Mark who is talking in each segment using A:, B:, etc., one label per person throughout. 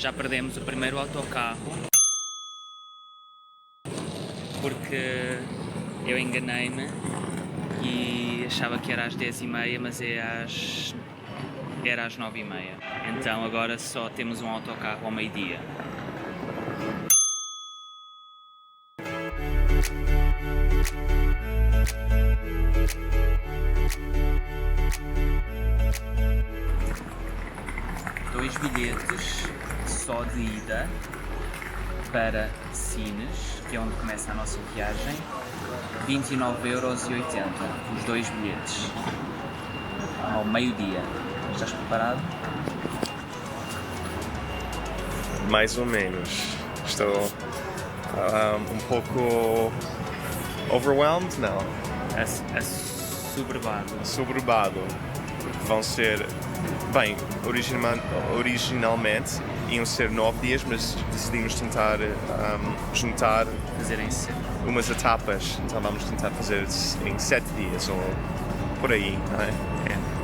A: Já perdemos o primeiro autocarro porque eu enganei-me e achava que era às 10h30, mas era às 9h30. Então agora só temos um autocarro ao meio-dia. Dois bilhetes só de ida para Sines, que é onde começa a nossa viagem, 29,80€, os dois bilhetes, ao meio-dia. Estás preparado?
B: Mais ou menos. Estou um pouco overwhelmed, não. Soberbado. Porque vão ser, bem, originalmente iam ser 9 dias, mas decidimos tentar juntar umas etapas. Então vamos tentar fazer em 7 dias ou por aí, não é?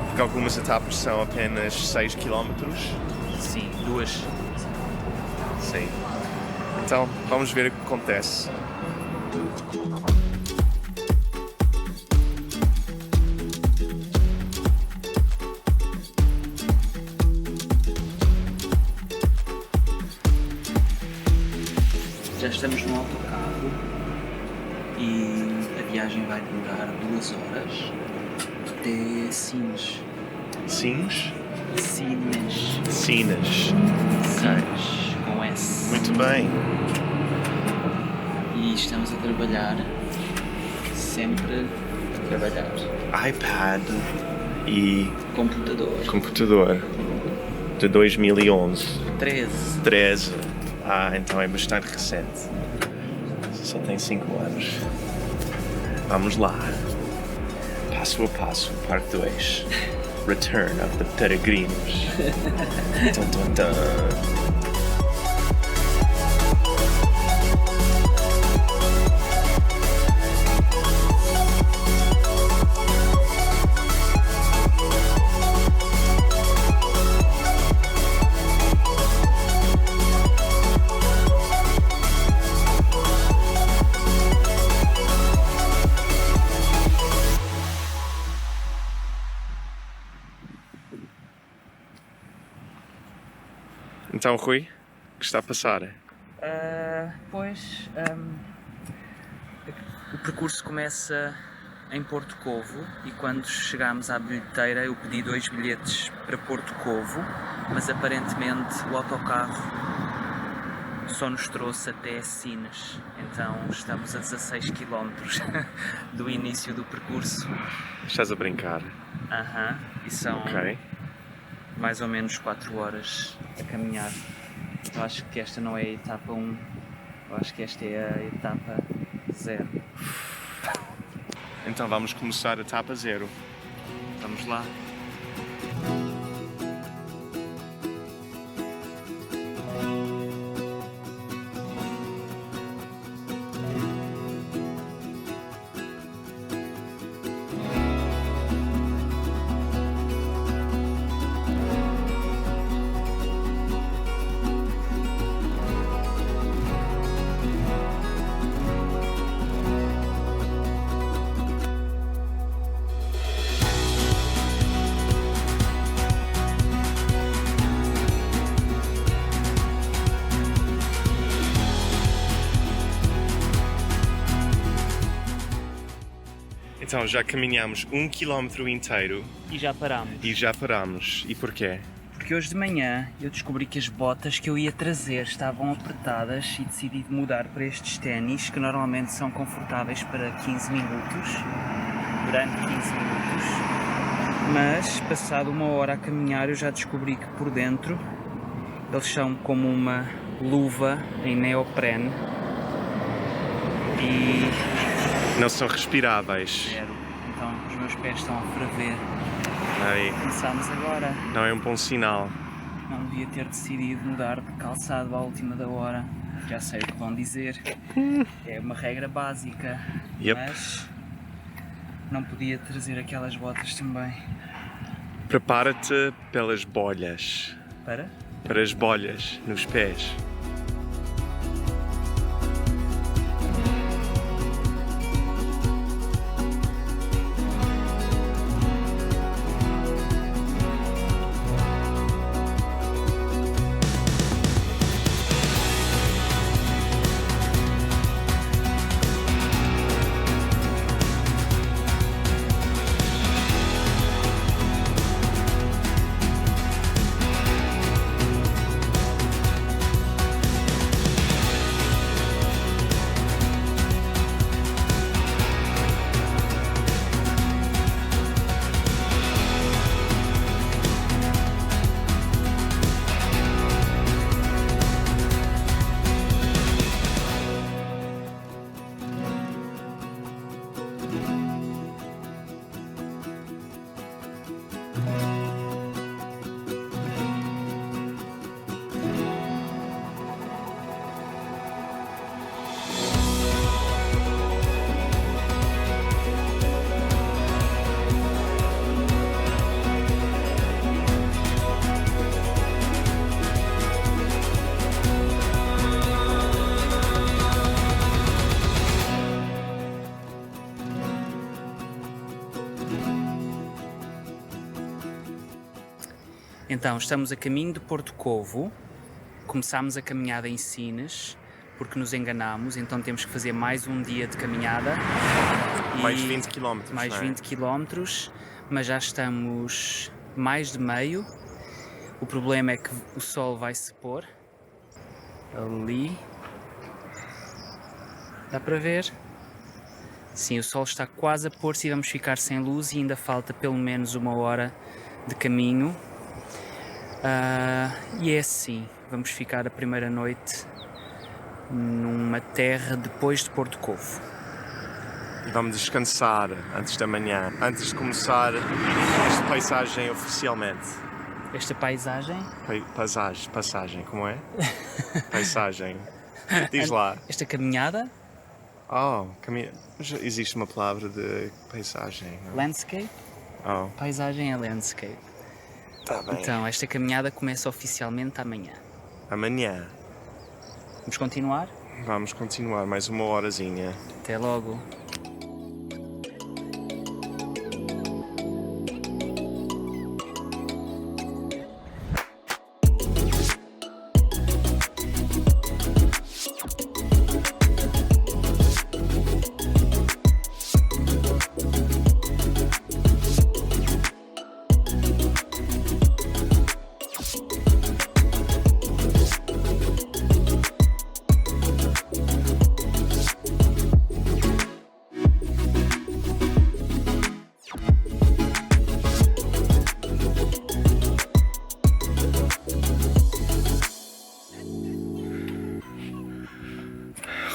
B: Porque algumas etapas são apenas 6 km.
A: Sim, 2.
B: Sim. Então vamos ver o que acontece.
A: Já estamos no autocarro e a viagem vai demorar 2 horas até Sines.
B: Sines?
A: Sines.
B: Sines.
A: Sines, com S.
B: Muito bem.
A: E estamos a trabalhar, sempre a trabalhar.
B: iPad e
A: Computador.
B: de 2011.
A: 13.
B: Então é bastante recente. Só tem 5 anos. Vamos lá. Passo a passo, parte 2. Return of the Peregrinos. Tum, tum, tum. Então, Rui, o que está a passar?
A: O percurso começa em Porto Covo e quando chegámos à bilheteira eu pedi 2 bilhetes para Porto Covo, mas aparentemente o autocarro só nos trouxe até Sines, então estamos a 16 km do início do percurso.
B: Estás a brincar?
A: E são
B: Ok.
A: mais ou menos 4 horas a caminhar. Eu acho que esta não é a etapa 1, eu acho que esta é a etapa 0.
B: Então vamos começar a etapa 0.
A: Vamos lá.
B: Então já caminhamos 1 km inteiro
A: E já parámos.
B: e já paramos. E porquê?
A: Porque hoje de manhã eu descobri que as botas que eu ia trazer estavam apertadas e decidi mudar para estes ténis que normalmente são confortáveis para 15 minutos, durante 15 minutos, mas passado 1 hora a caminhar eu já descobri que por dentro eles são como uma luva em neoprene e
B: Não são respiráveis.
A: então os meus pés estão a ferver.
B: Aí,
A: Começámos agora.
B: não é um bom sinal.
A: Não devia ter decidido mudar de calçado à última da hora. Já sei o que vão dizer. É uma regra básica.
B: Yep.
A: Mas não podia trazer aquelas botas também.
B: Prepara-te pelas bolhas.
A: Para?
B: para as bolhas nos pés.
A: Então, estamos a caminho de Porto Covo, começámos a caminhada em Sines, porque nos enganámos, então temos que fazer mais um dia de caminhada.
B: Mais 20 km.
A: Mais 20 km, mas já estamos mais de meio. O problema é que o sol vai se pôr ali. Dá para ver? Sim, o sol está quase a pôr-se e vamos ficar sem luz e ainda falta pelo menos 1 hora de caminho. E é assim, vamos ficar a primeira noite numa terra depois de Porto Covo.
B: E vamos descansar antes da manhã, antes de começar esta paisagem oficialmente.
A: Esta paisagem?
B: Passagem, como é? Paisagem. Diz lá.
A: Esta caminhada?
B: Existe uma palavra de paisagem, não?
A: Landscape? Paisagem é landscape.
B: Tá bem.
A: Então, esta caminhada começa oficialmente amanhã.
B: Amanhã.
A: Vamos continuar?
B: Vamos continuar mais 1 horazinha.
A: Até logo.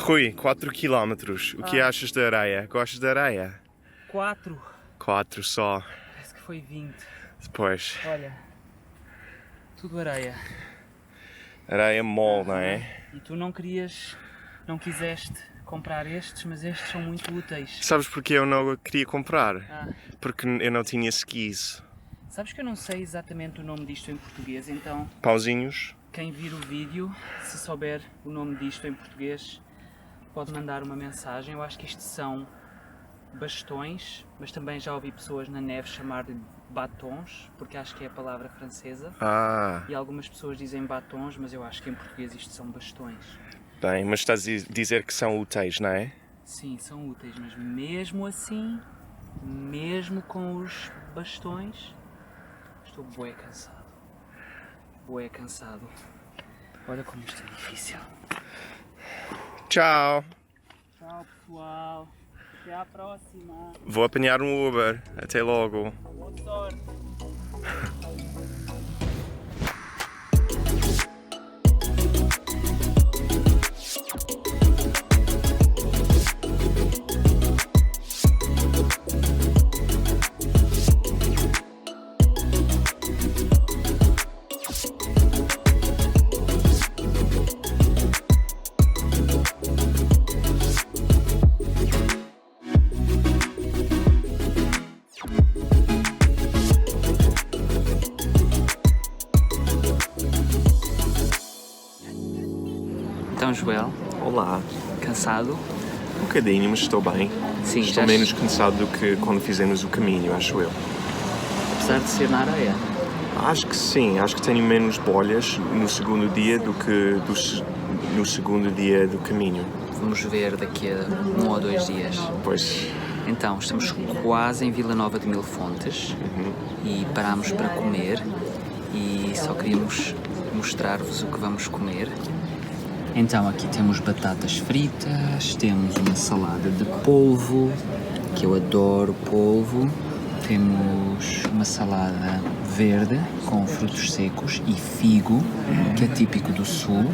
B: Rui, 4 km. O que achas da areia? Gostas da areia?
A: 4.
B: 4 só.
A: Parece que foi 20.
B: Depois.
A: Olha, tudo areia.
B: Areia mole, não é?
A: E tu não quiseste comprar estes, mas estes são muito úteis.
B: Sabes porque eu não queria comprar?
A: Ah.
B: Porque eu não tinha skis.
A: Sabes que eu não sei exatamente o nome disto em português, então
B: Pauzinhos?
A: quem vir o vídeo, se souber o nome disto em português, pode mandar uma mensagem. Eu acho que isto são bastões, mas também já ouvi pessoas na neve chamar de batons, porque acho que é a palavra francesa. E algumas pessoas dizem batons, mas eu acho que em português isto são bastões.
B: Bem, mas estás a dizer que são úteis, não é?
A: Sim, são úteis, mas mesmo assim, mesmo com os bastões, estou bué cansado. Bué cansado. Olha como isto é difícil.
B: Tchau!
A: Tchau, pessoal. Até à próxima.
B: Vou apanhar um Uber. Até logo.
A: Boa sorte. Então, Joel,
B: Olá.
A: cansado?
B: Um bocadinho, mas estou bem.
A: Sim,
B: Estou
A: já
B: menos cansado do que quando fizemos o caminho, acho eu.
A: apesar de ser na areia.
B: Acho que sim, acho que tenho menos bolhas no segundo dia do que no segundo dia do caminho.
A: Vamos ver daqui a 1 ou 2 dias.
B: Pois,
A: Então, estamos quase em Vila Nova de Mil Fontes e parámos para comer e só queríamos mostrar-vos o que vamos comer. Então, aqui temos batatas fritas, temos uma salada de polvo, que eu adoro polvo, temos uma salada verde com frutos secos e figo, que é típico do sul.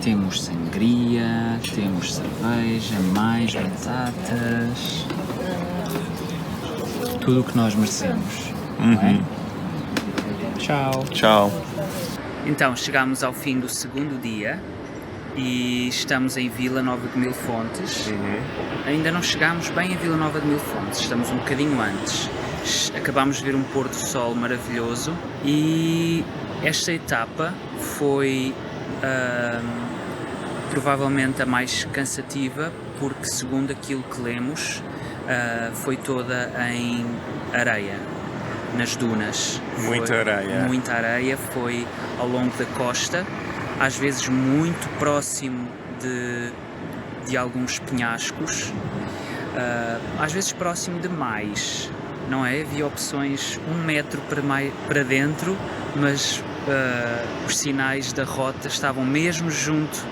A: Temos sangria, temos cerveja, mais batatas. Tudo o que nós merecemos. Não é? Tchau.
B: tchau.
A: Então, chegámos ao fim do segundo dia e estamos em Vila Nova de Mil Fontes. Ainda não chegámos bem a Vila Nova de Mil Fontes, estamos um bocadinho antes. Acabámos de ver um pôr do sol maravilhoso e esta etapa foi provavelmente a mais cansativa, porque segundo aquilo que lemos, foi toda em areia, nas dunas.
B: Muita areia.
A: Muita areia, foi ao longo da costa, às vezes muito próximo de alguns penhascos, às vezes próximo demais, não é? Havia opções 1 metro para dentro, mas os sinais da rota estavam mesmo junto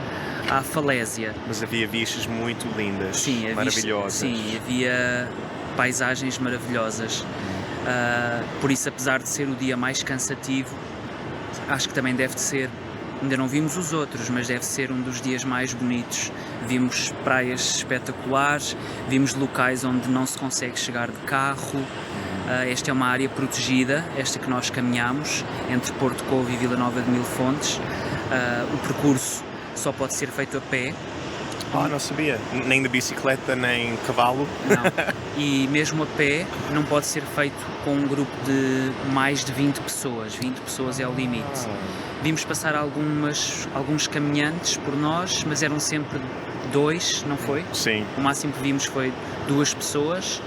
A: à falésia.
B: Mas havia vistas muito lindas,
A: Sim,
B: maravilhosas.
A: Sim, havia paisagens maravilhosas. Por isso, apesar de ser o dia mais cansativo, acho que também deve ser, ainda não vimos os outros, mas deve ser um dos dias mais bonitos. Vimos praias espetaculares, vimos locais onde não se consegue chegar de carro. Esta é uma área protegida, esta que nós caminhamos, entre Porto Covo e Vila Nova de Mil Fontes. O percurso só pode ser feito a pé.
B: Não sabia. Nem de bicicleta, nem cavalo.
A: Não. E mesmo a pé não pode ser feito com um grupo de mais de 20 pessoas. 20 pessoas é o limite. Vimos passar alguns caminhantes por nós, mas eram sempre 2, não foi?
B: Sim.
A: O máximo que vimos foi 2 pessoas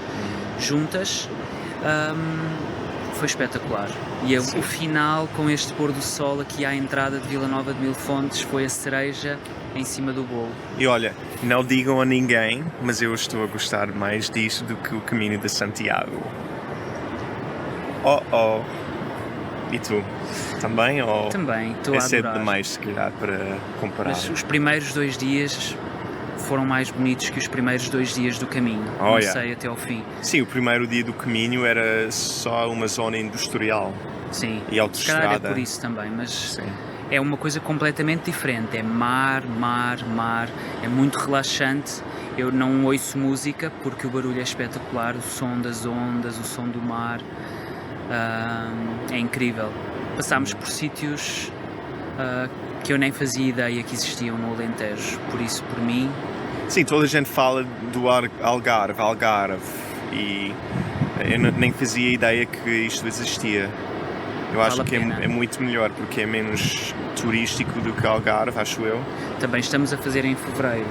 A: juntas. Foi espetacular. E o final, com este pôr do sol aqui à entrada de Vila Nova de Mil Fontes, foi a cereja em cima do bolo.
B: E olha, não digam a ninguém, mas eu estou a gostar mais disto do que o caminho de Santiago. E tu? Também? Ou
A: Também, estou a
B: é cedo
A: adorar.
B: demais, se calhar, para comparar?
A: Mas os primeiros 2 dias foram mais bonitos que os primeiros 2 dias do caminho. Não sei, até ao fim.
B: Sim, o primeiro dia do caminho era só uma zona industrial.
A: Sim,
B: E autoestrada.
A: se calhar é por isso também, mas
B: Sim.
A: é uma coisa completamente diferente. É mar, mar, mar. É muito relaxante. Eu não ouço música porque o barulho é espetacular. O som das ondas, o som do mar. É incrível. Passámos por sítios que eu nem fazia ideia que existiam no Alentejo. Por isso, por mim...
B: Sim, toda a gente fala do Algarve. E eu nem fazia ideia que isto existia. Eu acho que é muito melhor, porque é menos turístico do que Algarve, acho eu.
A: Também estamos a fazer em fevereiro.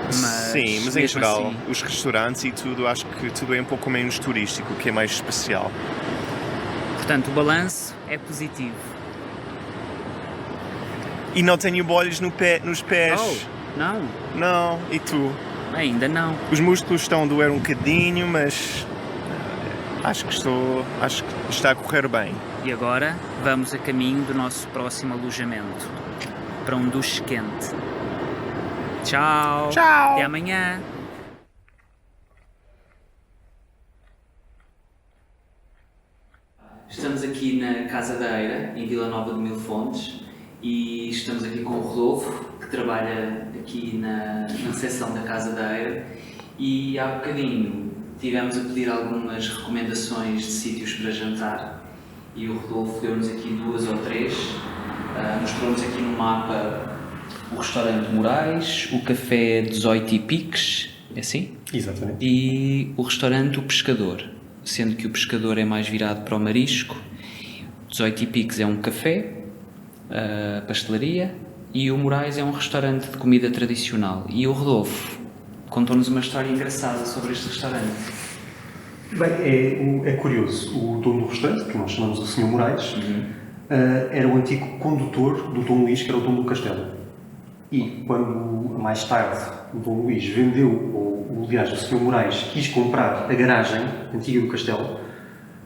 B: Sim, mas em
A: mesmo
B: geral,
A: assim,
B: os restaurantes e tudo, acho que tudo é um pouco menos turístico, o que é mais especial.
A: portanto, o balanço é positivo.
B: E não tenho bolhas nos pés.
A: Não?
B: Não, e tu?
A: Ainda não.
B: Os músculos estão a doer um bocadinho, mas acho que está a correr bem.
A: E agora vamos a caminho do nosso próximo alojamento, para um duche quente. Tchau!
B: Tchau!
A: Até amanhã! Estamos aqui na Casa da Eira, em Vila Nova de Mil Fontes, e estamos aqui com o Rodolfo, que trabalha aqui na seção da Casa da Eira, e há bocadinho tivemos a pedir algumas recomendações de sítios para jantar, e o Rodolfo deu-nos aqui 2 ou 3, mostrou-nos aqui no mapa o restaurante Moraes, o café 18 e Piques, é assim?
C: Exatamente.
A: E o restaurante O Pescador, sendo que o Pescador é mais virado para o marisco. 18 e Piques é um café, pastelaria, E o Moraes é um restaurante de comida tradicional. E o Rodolfo contou-nos uma história engraçada sobre este restaurante.
C: Bem, é curioso. O dono do restaurante, que nós chamamos o Sr. Moraes, era o antigo condutor do Dom Luís, que era o dono do castelo. E quando, mais tarde, o Dom Luís vendeu, ou aliás, o Sr. Moraes quis comprar a garagem antiga do castelo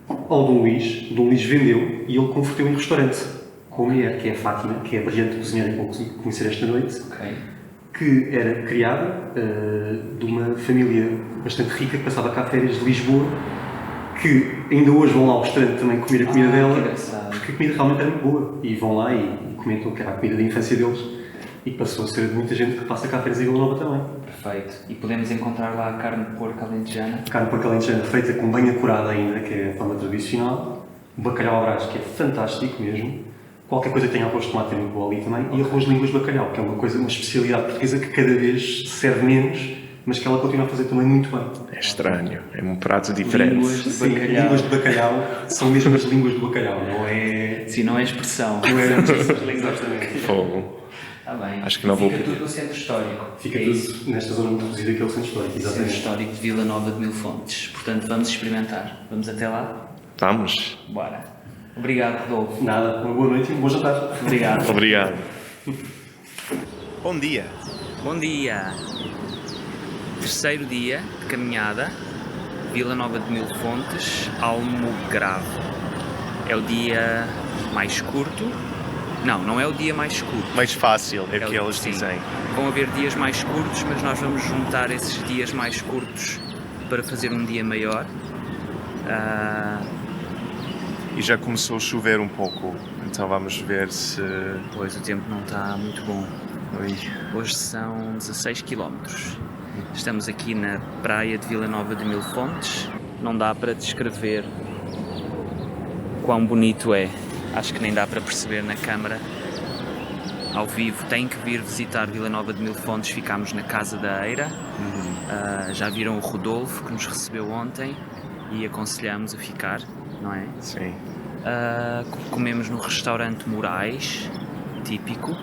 C: ao Dom Luís, o Dom Luís vendeu e ele converteu em restaurante com a mulher, que é a Fátima, que é a brilhante cozinheira que vou conhecer esta noite, que era criada de uma família bastante rica que passava cá férias de Lisboa, que ainda hoje vão lá ao restaurante também comer a comida dela, porque a comida realmente era muito boa, e vão lá e comentam que era a comida da infância deles, e passou a ser de muita gente que passa cá férias em Vila Nova também.
A: Perfeito. E podemos encontrar lá a carne de porco alentejana?
C: Carne de porco alentejana feita com banha curada ainda, que é a forma tradicional, o bacalhau à brás, que é fantástico mesmo, qualquer coisa que tenha arroz de tomate é muito boa ali também, e arroz de línguas de bacalhau, que é uma especialidade portuguesa que cada vez se serve menos, mas que ela continua a fazer também muito bem.
B: É estranho, é um prato diferente.
A: Línguas de bacalhau.
C: Sim, línguas de bacalhau são mesmo as línguas do bacalhau, não é...
A: Sim, não é expressão.
C: Não é exatamente.
B: Fogo.
A: Está bem.
B: Acho que não vou
A: Fica
B: pedir.
A: tudo no centro histórico.
C: Fica tudo nesta zona muito reduzida que é o centro histórico,
A: Centro
C: exatamente.
A: histórico de Vila Nova de Mil Fontes. Portanto, vamos experimentar. Vamos até lá?
B: Vamos.
A: Bora. Obrigado, Rodolfo.
C: Nada, uma boa noite e um bom jantar.
A: Obrigado.
B: Obrigado. Bom dia.
A: Bom dia. Terceiro dia de caminhada. Vila Nova de Mil Fontes, Almograve. É o dia mais curto. Não é o dia mais curto.
B: Mais fácil, é o que eles
A: sim.
B: dizem.
A: Vão haver dias mais curtos, mas nós vamos juntar esses dias mais curtos para fazer um dia maior.
B: E já começou a chover um pouco, então vamos ver se...
A: Pois o tempo não está muito bom. Hoje são 16 km. Estamos aqui na praia de Vila Nova de Mil Fontes. Não dá para descrever quão bonito é. Acho que nem dá para perceber na câmara. Ao vivo, tem que vir visitar Vila Nova de Mil Fontes. Ficámos na Casa da Eira. Já viram o Rodolfo, que nos recebeu ontem, e aconselhamos a ficar, não é?
B: Sim.
A: Comemos no restaurante Moraes, típico,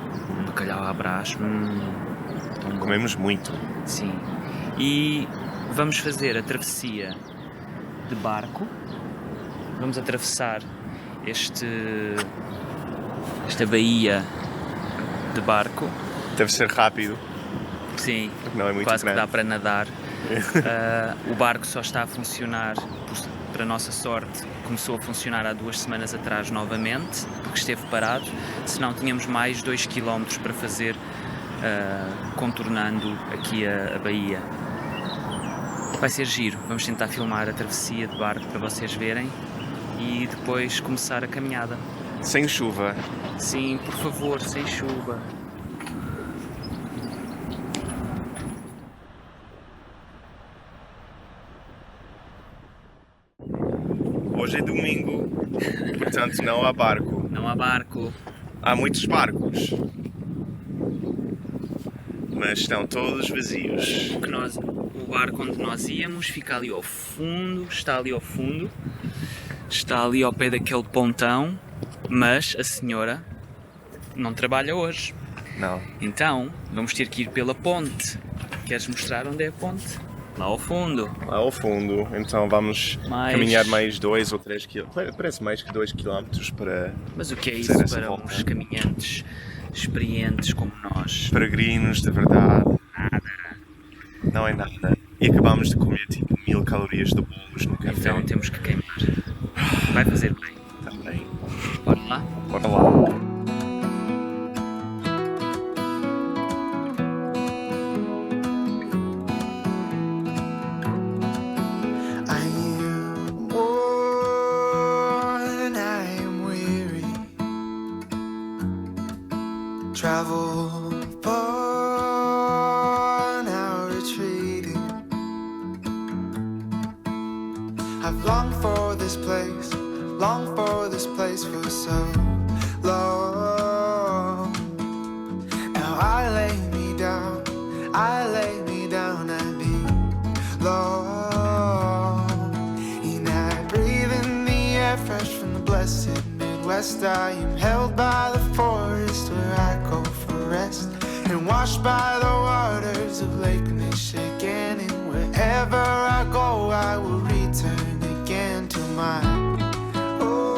A: bacalhau à brás. Tão bom.
B: Comemos muito.
A: Sim. E vamos fazer a travessia de barco. Vamos atravessar esta baía de barco.
B: Deve ser rápido.
A: Sim,
B: Não é muito
A: quase
B: grande.
A: que dá para nadar. O barco só está a funcionar, para nossa sorte, começou a funcionar há 2 semanas atrás novamente, porque esteve parado, senão tínhamos mais 2 km para fazer contornando aqui a baía. Vai ser giro, vamos tentar filmar a travessia de barco para vocês verem e depois começar a caminhada.
B: Sem chuva.
A: Sim, por favor, sem chuva.
B: Hoje é domingo, portanto não há barco.
A: Não há barco.
B: Há muitos barcos, mas estão todos vazios.
A: O barco onde nós íamos fica ali ao fundo, está ali ao fundo, está ali ao pé daquele pontão, mas a senhora não trabalha hoje.
B: Não.
A: Então vamos ter que ir pela ponte. Queres mostrar onde é a ponte? Lá ao fundo.
B: Lá ao fundo, então vamos caminhar mais 2 ou 3 km. Parece mais que 2 km para...
A: Mas o que é
B: fazer
A: isso
B: essa
A: para
B: volta.
A: uns caminhantes experientes como nós?
B: Peregrinos, de verdade.
A: Nada.
B: Não é nada. E acabámos de comer tipo 1000 calorias de bolos no café.
A: Então temos que queimar. Vai fazer bem.
B: Também.
A: Bora lá.
B: Bora lá.
D: I am worn, I am weary. Travel far, now retreating. I've longed for this place, longed for this place for so long. Now I lay me down and be long. And I breathe in the air fresh from the blessed Midwest. I am held by the forest where I go forever. washed by the waters of Lake Michigan. And wherever I go, I will return again to my home,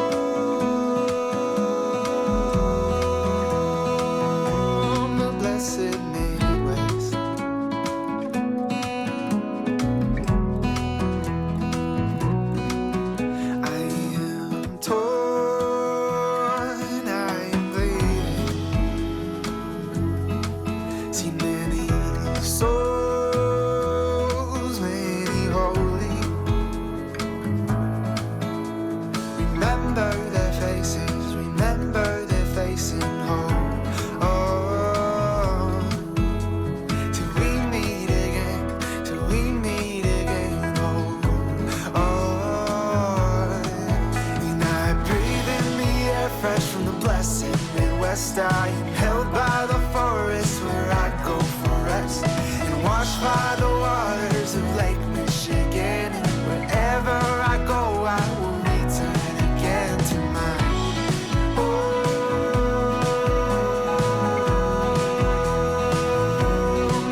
D: the blessed Midwest. I am torn, I am bleeding. See many souls, many holy. Remember their faces, remember their facing home. Oh, till we meet again, till we meet again. Oh, oh. And I breathe in the air fresh from the blessed Midwest. I am held by the forest where I go for rest, and washed by the waters of Lake Michigan. And wherever I go, I will return again to my home,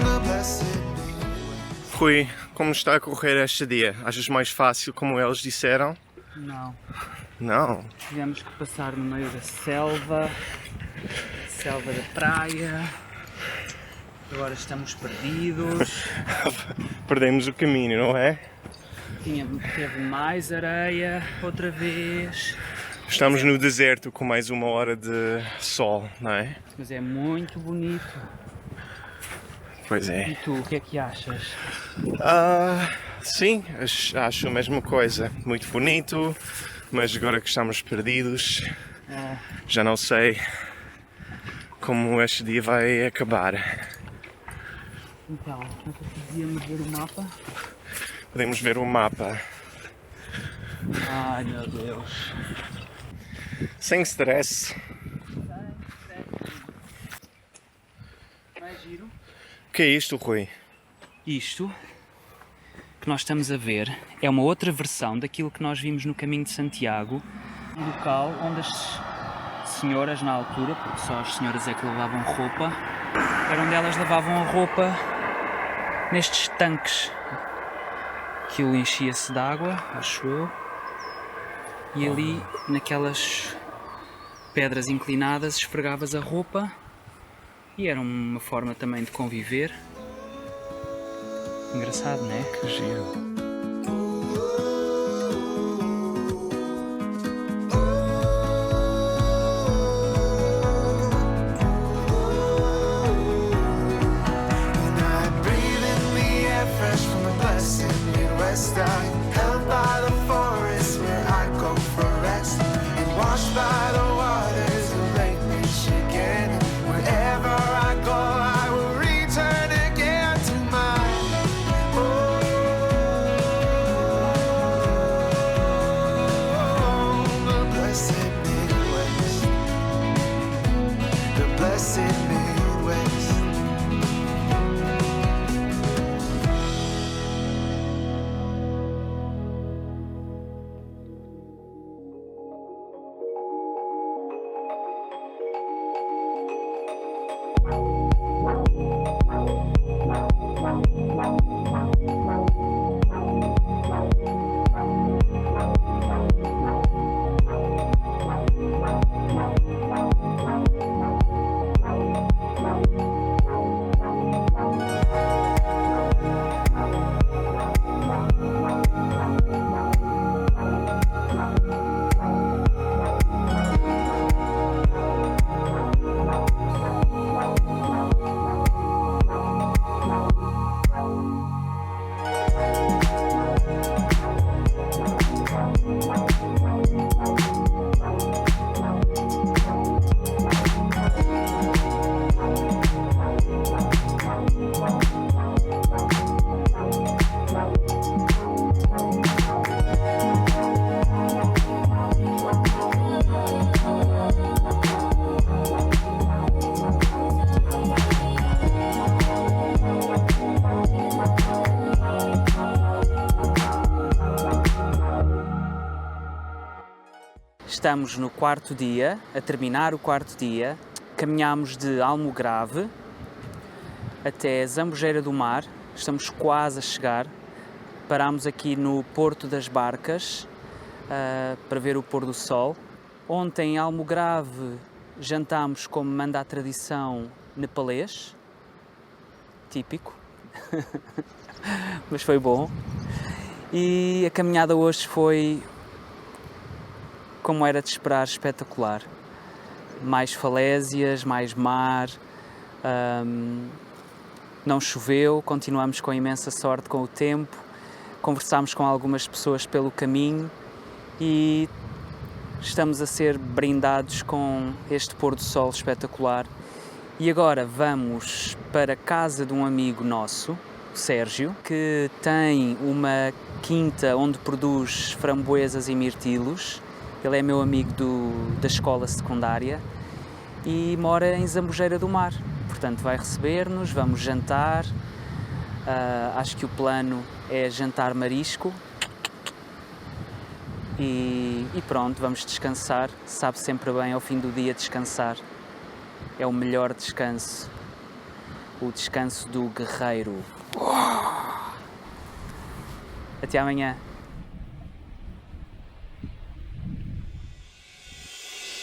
D: the blessed Midwest.
B: Rui, como está a correr este dia? Achas mais fácil como eles disseram?
A: Não.
B: Não.
A: Tivemos que passar no meio da selva da praia. Agora estamos perdidos.
B: Perdemos o caminho, não é?
A: Teve mais areia outra vez.
B: Estamos no deserto com mais 1 hora de sol, não é?
A: Mas é muito bonito.
B: Pois
A: E
B: é.
A: tu, o que é que achas?
B: Sim, acho a mesma coisa. Muito bonito, mas agora que estamos perdidos, já não sei como este dia vai acabar.
A: Então, como é que dizíamos ver o mapa?
B: Podemos ver o mapa.
A: Ai meu Deus.
B: Sem stress.
A: Não é giro?
B: O que é isto, Rui?
A: Isto que nós estamos a ver é uma outra versão daquilo que nós vimos no Caminho de Santiago, um local onde as senhoras na altura, porque só as senhoras é que lavavam roupa, era onde elas lavavam a roupa nestes tanques. Aquilo enchia-se de água, acho eu, e ali naquelas pedras inclinadas esfregavas a roupa e era uma forma também de conviver. Engraçado, não é?
B: Que giro.
D: And I breathe in the air fresh from the blessed Midwest. I'm held by the forest where I go for rest, and washed by the waters of Lake Michigan. And wherever I go, I will return again to my home, the blessed Midwest, the blessed Midwest.
A: Estamos no 4º dia, a terminar o 4º dia, caminhámos de Almograve até Zambujeira do Mar, estamos quase a chegar. Parámos aqui no Porto das Barcas para ver o pôr do sol. Ontem em Almograve jantámos como manda a tradição nepalês, típico, mas foi bom. E a caminhada hoje foi, como era de esperar, espetacular. Mais falésias, mais mar, não choveu, continuamos com imensa sorte com o tempo, conversámos com algumas pessoas pelo caminho e estamos a ser brindados com este pôr do sol espetacular. E agora vamos para a casa de um amigo nosso, o Sérgio, que tem uma quinta onde produz framboesas e mirtilos. Ele é meu amigo da escola secundária e mora em Zambujeira do Mar. Portanto, vai receber-nos, vamos jantar. Acho que o plano é jantar marisco. E pronto, vamos descansar. Sabe sempre bem ao fim do dia descansar. É o melhor descanso. O descanso do guerreiro. Até amanhã.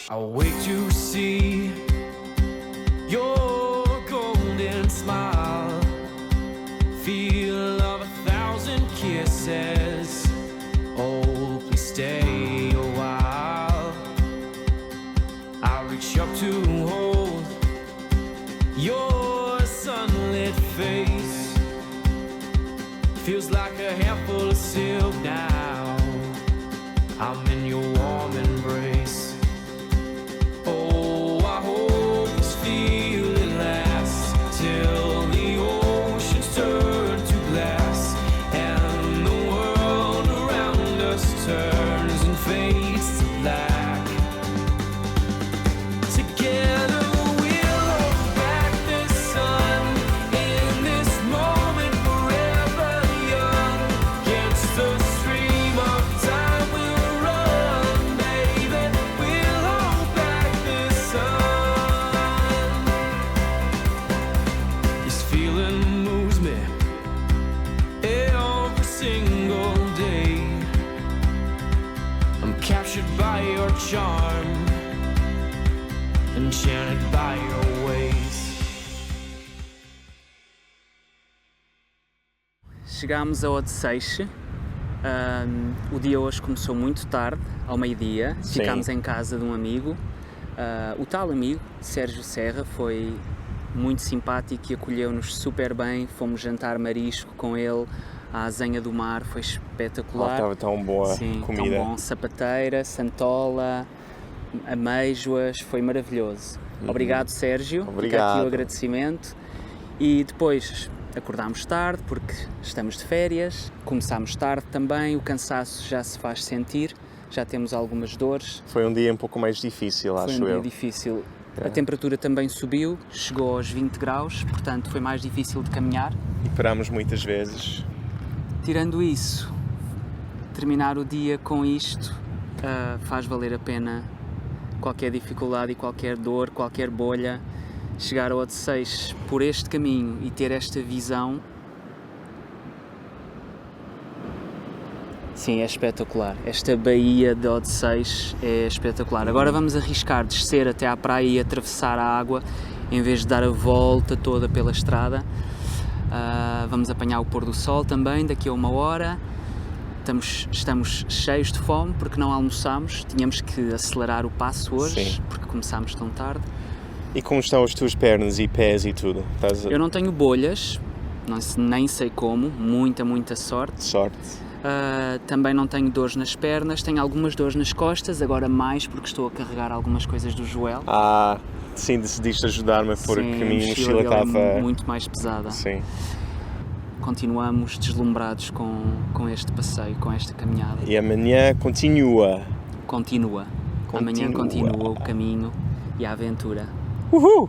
E: I'll wait to see your golden smile, feel of 1,000 kisses. Oh, please stay a while. I'll reach up to hold your sunlit face. Feels like a handful of silk now. I'm in your warm embrace. Oh, I hope this feeling lasts till the oceans turn to glass and the world around us turns and fades to black. Together we'll hold back the sun in this moment forever young. Against the stream of time we'll run, baby. We'll hold back the sun. This feeling moves me every single day. I'm captured by your charm, enchanted by your ways.
A: Chegámos a Odeceixe. O dia hoje começou muito tarde, ao meio-dia.
B: Sim.
A: Ficámos em casa de um amigo. O tal amigo, Sérgio Serra, foi muito simpático e acolheu-nos super bem. Fomos jantar marisco com ele à Azenha do Mar, foi espetacular.
B: Estava tão boa
A: Sim,
B: comida.
A: tão bom. Sapateira, santola, ameijoas, foi maravilhoso. Obrigado, Sérgio. Fica aqui
B: Obrigado.
A: o agradecimento. E depois acordámos tarde porque estamos de férias, começámos tarde também, o cansaço já se faz sentir, já temos algumas dores.
B: Foi um dia um pouco mais difícil,
A: Foi
B: acho
A: um dia
B: eu.
A: difícil. A temperatura também subiu, chegou aos 20 graus, portanto foi mais difícil de caminhar.
B: E parámos muitas vezes.
A: Tirando isso, terminar o dia com isto faz valer a pena qualquer dificuldade e qualquer dor, qualquer bolha. Chegar ao Odeceixe por este caminho e ter esta visão, sim, é espetacular. Esta baía de Odeceixe é espetacular. Agora vamos arriscar descer até à praia e atravessar a água em vez de dar a volta toda pela estrada. Vamos apanhar o pôr do sol também daqui a 1 hora. Estamos cheios de fome porque não almoçámos, tínhamos que acelerar o passo hoje.
B: Sim.
A: Porque começámos tão tarde.
B: E como estão as tuas pernas e pés e tudo? Estás a...
A: Eu não tenho bolhas, nem sei como, muita sorte.
B: Sorte.
A: Também não tenho dores nas pernas, tenho algumas dores nas costas, agora mais porque estou a carregar algumas coisas do joelho.
B: Sim, decidiste ajudar-me porque
A: Sim,
B: a minha mochila
A: dele é
B: estava...
A: muito mais pesada.
B: Sim.
A: Continuamos deslumbrados com este passeio, com esta caminhada.
B: E amanhã continua.
A: Continua. Amanhã continua o caminho e a aventura.
B: Uhul!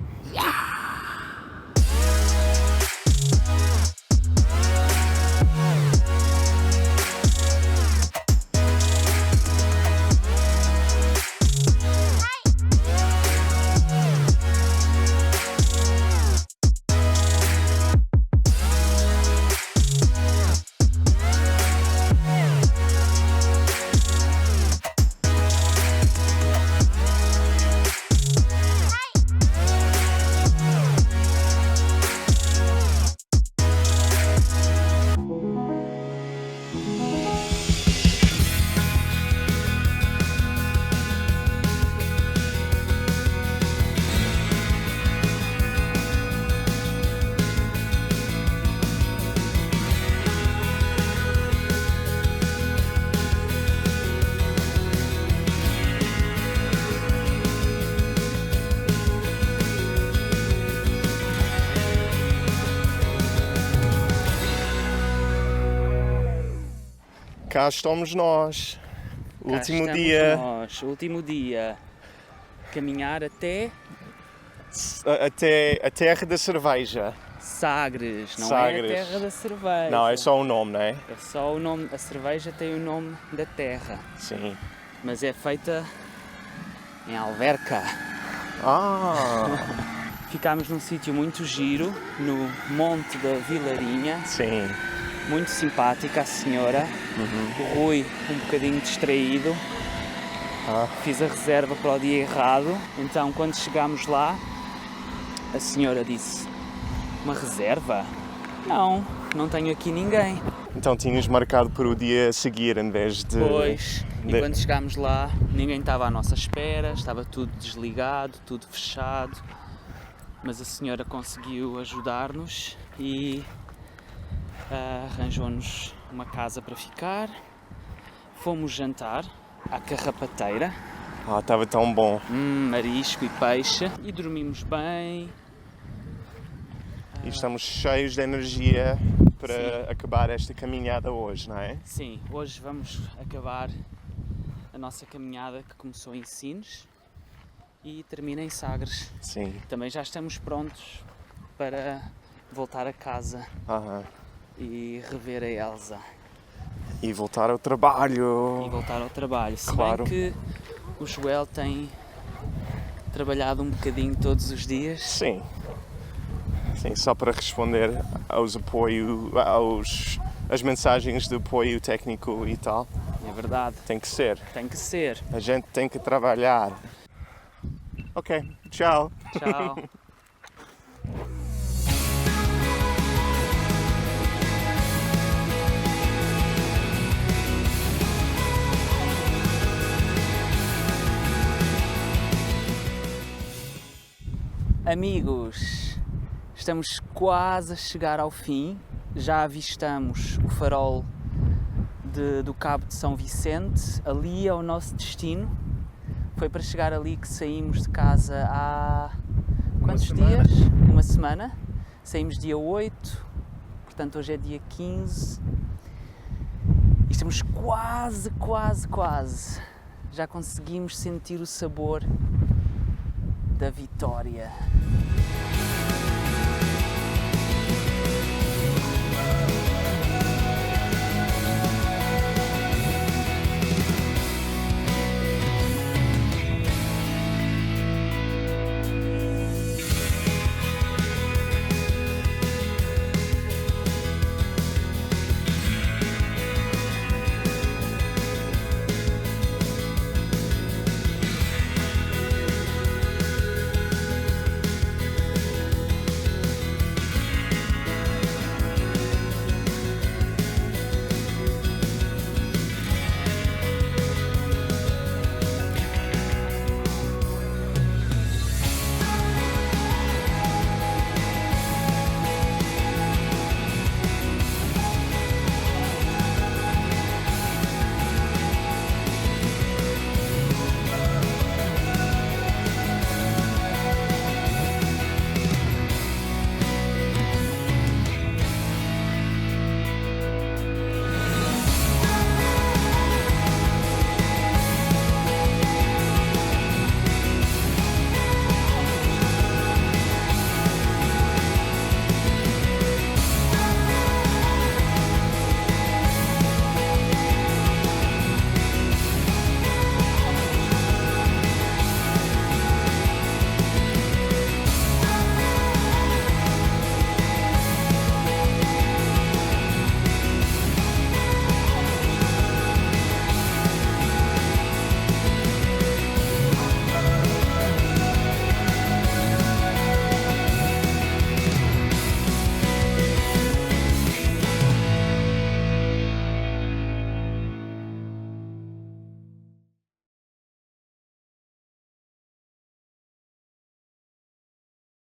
B: cá estamos nós.
A: Cá
B: Último
A: estamos
B: dia.
A: nós, último dia. Caminhar até
B: Até a terra da cerveja.
A: Sagres, não
B: Sagres.
A: é a terra da cerveja.
B: Não, é só o nome, não é?
A: É só o nome, a cerveja tem o nome da terra,
B: Sim.
A: mas é feita em Alverca. Ficámos num sítio muito giro, no Monte da Vilarinha,
B: Sim.
A: muito simpática a senhora, o Rui um bocadinho distraído, fiz a reserva para o dia errado, então quando chegámos lá, a senhora disse, uma reserva? Não tenho aqui ninguém.
B: Então tinhas marcado para o dia a seguir em vez de...
A: Pois, e quando chegámos lá, ninguém estava à nossa espera, estava tudo desligado, tudo fechado, mas a senhora conseguiu ajudar-nos e arranjou-nos uma casa para ficar. Fomos jantar à Carrapateira,
B: Estava tão bom.
A: marisco e peixe, e dormimos bem.
B: E estamos cheios de energia para acabar esta caminhada hoje, não é?
A: Sim, hoje vamos acabar a nossa caminhada que começou em Sines e termina em Sagres.
B: Sim.
A: Também já estamos prontos para voltar a casa e rever a Elsa
B: E voltar ao trabalho.
A: e voltar ao trabalho. Se
B: Claro.
A: bem que o Joel tem trabalhado um bocadinho todos os dias.
B: Sim. Sim, só para responder às mensagens de apoio técnico e tal.
A: É verdade,
B: Tem que ser.
A: tem que ser.
B: A gente tem que trabalhar. Ok, tchau.
A: Tchau. Amigos, estamos quase a chegar ao fim, já avistamos o farol do Cabo de São Vicente, ali é o nosso destino. Foi para chegar ali que saímos de casa há quantos dias? Uma semana. Saímos dia 8, portanto hoje é dia 15 e estamos quase. Já conseguimos sentir o sabor da vitória.